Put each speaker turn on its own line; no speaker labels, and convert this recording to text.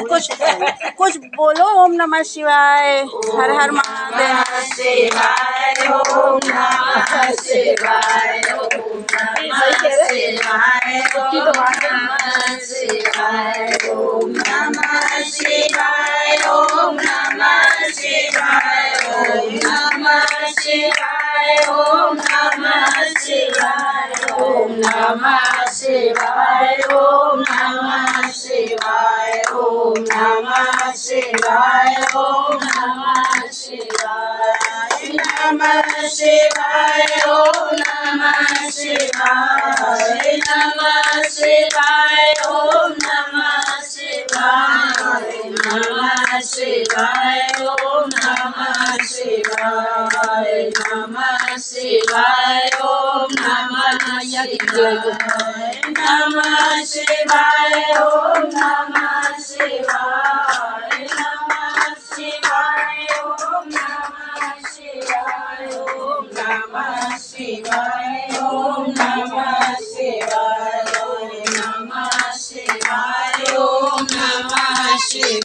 कुछ कुछ बोलो। ओम नमः शिवाय, हर हर महादेव।
शिवाय ओम नमः शिवाय ओम नमः शिवाय ओम नमः शिवाय ओम नमः शिवाय ओम नमः शिवाय ओम नमः शिवाय ओम नमः शिवाय ओम नमः शिवाय ओम नमः शिवाय ओम नमः शिवाय ओम नमः शिवाय नमः शिवाय ओम नमः शिवाय नमः शिवाय ओम नमः शिवाय नमः शिवाय ओम नमः शिवाय नमः शिवाय ओम नमः शिवाय नमः शिवाय ओम नमः शिवाय नमः शिवाय ओम नमः शिवाय ओम नमः शिवाय ओम नमः शिवाय ओम नमः शिवाय ओम नमः शिवाय।